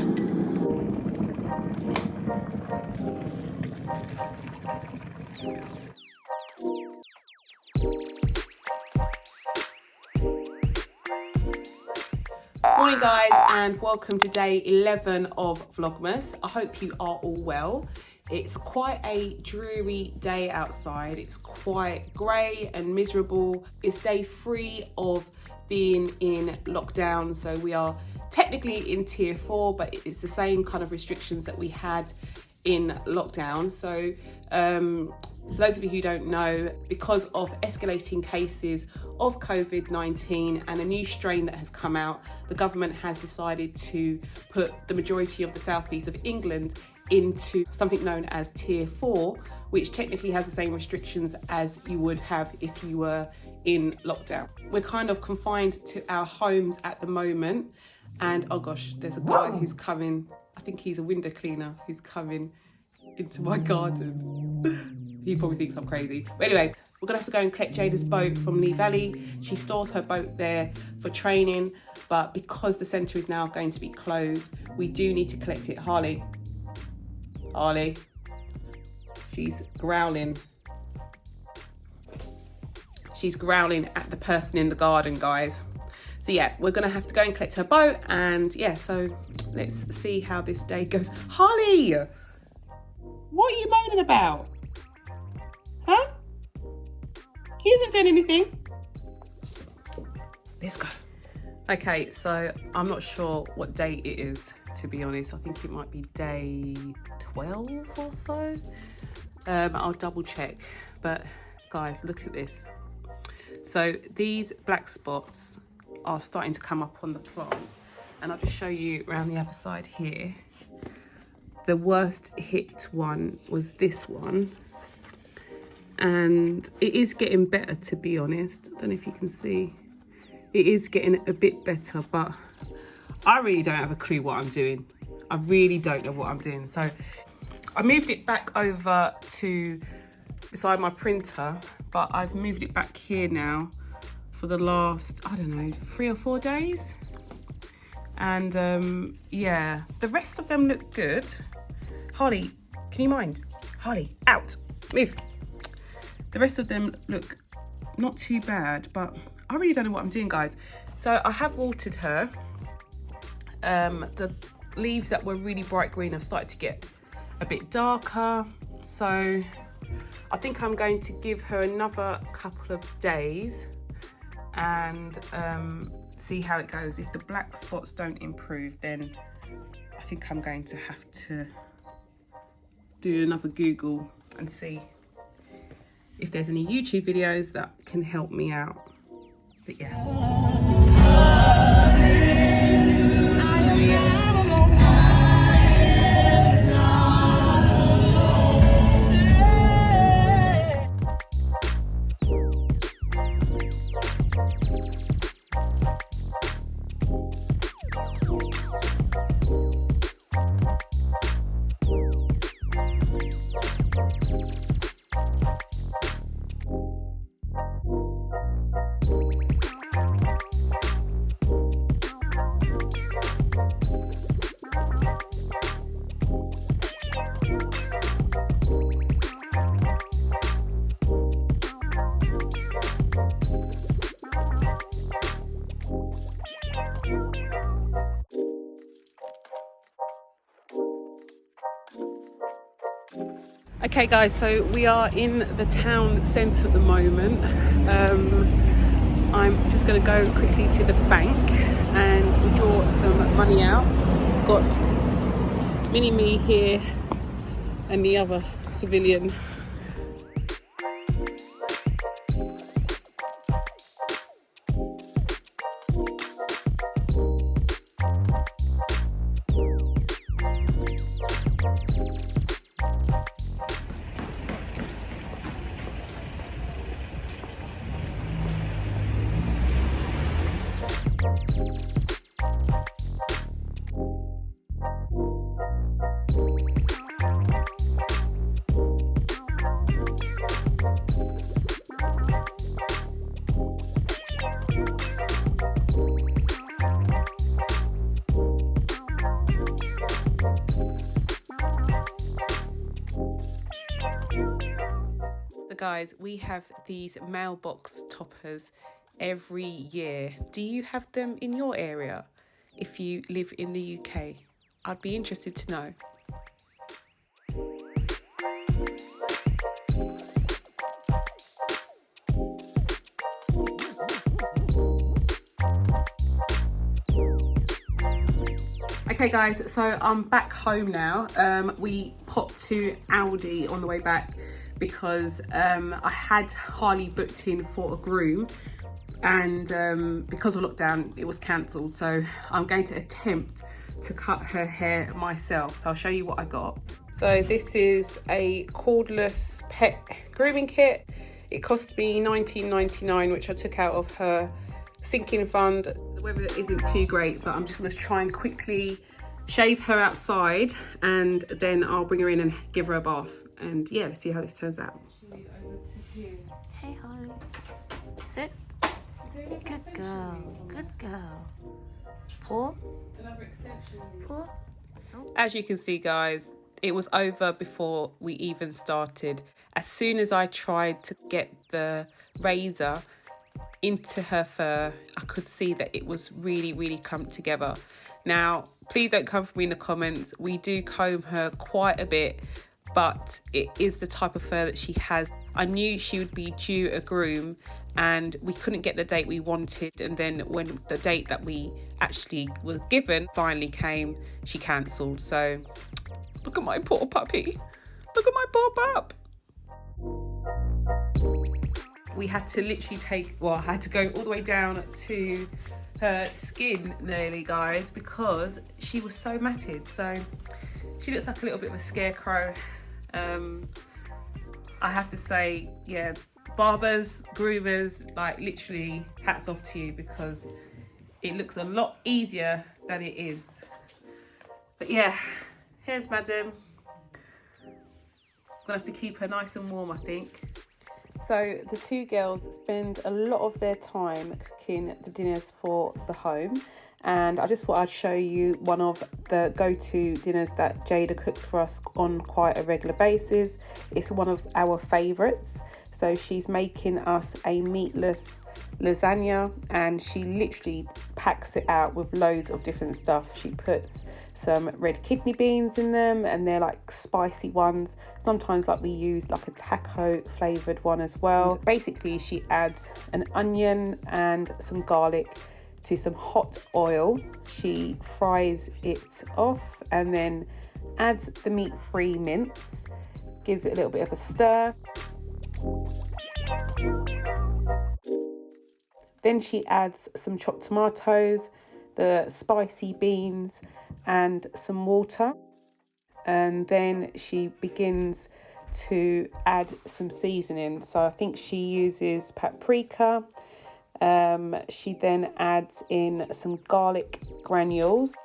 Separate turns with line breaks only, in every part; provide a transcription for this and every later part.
Morning guys, and welcome to day 11 of Vlogmas. I hope you are all well. It's quite a dreary day outside. It's quite grey and miserable. It's day 3 of being in lockdown, so we are technically in tier 4, but it's the same kind of restrictions that we had in lockdown. So for those of you who don't know, because of escalating cases of COVID-19 and a new strain that has come out, the government has decided to put the majority of the southeast of England into something known as tier 4, which technically has the same restrictions as you would have if you were in lockdown. We're kind of confined to our homes at the moment, and oh gosh, there's a guy who's coming, I think he's a window cleaner, who's coming into my garden. He probably thinks I'm crazy. But anyway, we're gonna have to go and collect Jada's boat from Lee Valley. She stores her boat there for training, but because the centre is now going to be closed, we do need to collect it. Harley, she's growling. She's growling at the person in the garden, guys. So yeah, we're gonna have to go and collect her boat, and yeah, so let's see how this day goes. Harley, what are you moaning about? Huh? He hasn't done anything. Let's go. Okay, so I'm not sure what day it is, to be honest. I think it might be day 12 or so. I'll double check. But guys, look at this. So these black spots are starting to come up on the plant. And I'll just show you around the other side here. The worst hit one was this one. And it is getting better, to be honest. I don't know if you can see. It is getting a bit better, but I really don't have a clue what I'm doing. I really don't know what I'm doing. So I moved it back over to beside my printer, but I've moved it back here now for the last, I don't know, 3 or 4 days. And yeah, the rest of them look good. Harley, can you mind? Harley, out, move. The rest of them look not too bad, but I really don't know what I'm doing, guys. So I have watered her. The leaves that were really bright green have started to get a bit darker. So I think I'm going to give her another couple of days and see how it goes. If the black spots don't improve, then I think I'm going to have to do another Google and see if there's any YouTube videos that can help me out. But yeah. Okay guys, so we are in the town centre at the moment. I'm just going to go quickly to the bank and withdraw some money out. Got mini me here and the other civilian. guys, we have these mailbox toppers every year. Do you have them in your area? If you live in the UK, I'd be interested to know. Okay guys, so I'm back home now. We popped to Aldi on the way back because I had Harley booked in for a groom, and because of lockdown it was cancelled, so I'm going to attempt to cut her hair myself. So I'll show you what I got. So this is a cordless pet grooming kit. It cost me £19.99, which I took out of her sinking fund. The weather isn't too great, but I'm just going to try and quickly shave her outside, and then I'll bring her in and give her a bath. And yeah, let's see how this turns out.
Hey Holly, sit. Good girl, good girl. Pull. Pull.
As you can see guys, it was over before we even started. As soon as I tried to get the razor into her fur, I could see that it was really clumped together. Now, please don't come for me in the comments. We do comb her quite a bit, but it is the type of fur that she has. I knew she would be due a groom and we couldn't get the date we wanted, and then when the date that we actually were given finally came, she cancelled. So look at my poor puppy. Look at my poor pup. We had to literally I had to go all the way down to her skin nearly, guys, because she was so matted. So she looks like a little bit of a scarecrow. I have to say, yeah, barbers, groomers, like literally hats off to you, because it looks a lot easier than it is. But yeah, here's madam. Gonna have to keep her nice and warm, I think. So the two girls spend a lot of their time cooking the dinners for the home, and I just thought I'd show you one of the go-to dinners that Jada cooks for us on quite a regular basis. It's one of our favourites. So she's making us a meatless lasagna, and she literally packs it out with loads of different stuff. She puts some red kidney beans in them, and they're like spicy ones. Sometimes like we use like a taco flavoured one as well. Basically she adds an onion and some garlic to some hot oil. She fries it off and then adds the meat-free mince, gives it a little bit of a stir. Then she adds some chopped tomatoes, the spicy beans and some water. And then she begins to add some seasoning. So I think she uses paprika. She then adds in some garlic granules.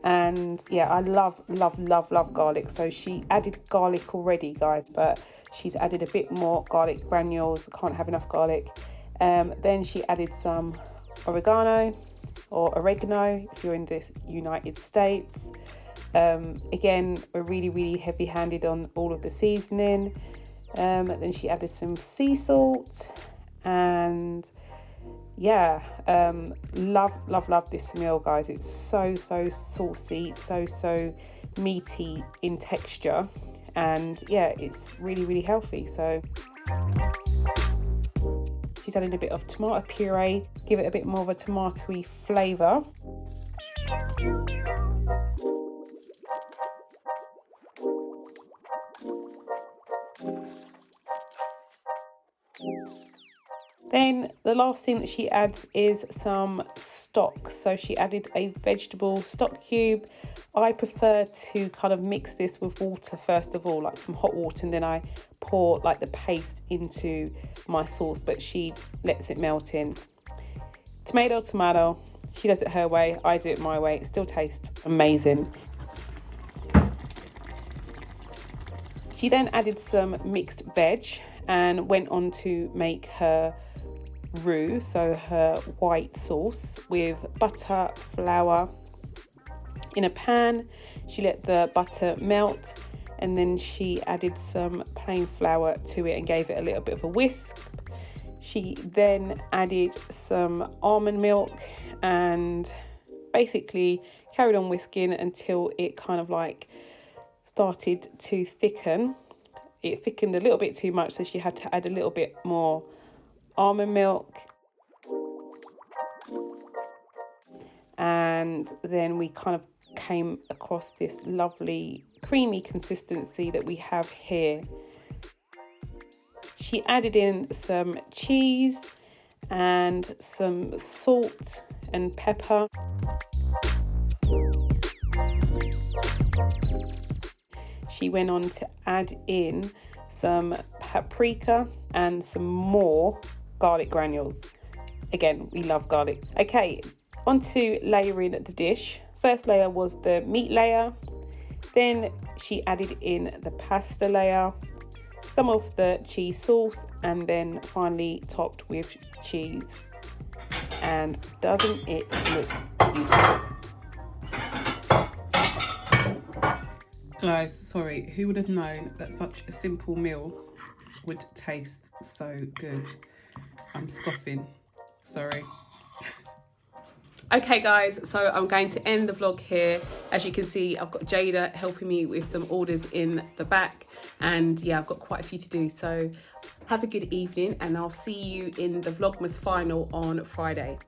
And yeah, I love garlic. So she added garlic already, guys, but she's added a bit more garlic granules. Can't have enough garlic. Then she added some oregano if you're in the United States. Again, we're really heavy-handed on all of the seasoning. Then she added some sea salt, and yeah, love this meal, guys. It's so saucy, so meaty in texture, and yeah, it's really healthy. So she's adding a bit of tomato puree, give it a bit more of a tomatoey flavour. Then the last thing that she adds is some stock. So she added a vegetable stock cube. I prefer to kind of mix this with water first of all, like some hot water, and then I pour like the paste into my sauce, but she lets it melt in. Tomato. She does it her way, I do it my way. It still tastes amazing. She then added some mixed veg and went on to make her roux, so her white sauce, with butter, flour in a pan. She let the butter melt, and then she added some plain flour to it and gave it a little bit of a whisk. She then added some almond milk and basically carried on whisking until it kind of like started to thicken. It thickened a little bit too much, so she had to add a little bit more almond milk. And then we kind of came across this lovely creamy consistency that we have here. She added in some cheese and some salt and pepper. She went on to add in some paprika and some more garlic granules. Again, we love garlic. Okay, on to layering the dish. First layer was the meat layer. Then she added in the pasta layer, some of the cheese sauce, and then finally topped with cheese. And doesn't it look beautiful? Guys, sorry, who would have known that such a simple meal would taste so good? I'm scoffing, sorry. Okay guys, so I'm going to end the vlog here. As you can see, I've got Jada helping me with some orders in the back, and yeah, I've got quite a few to do. So have a good evening, and I'll see you in the Vlogmas final on Friday.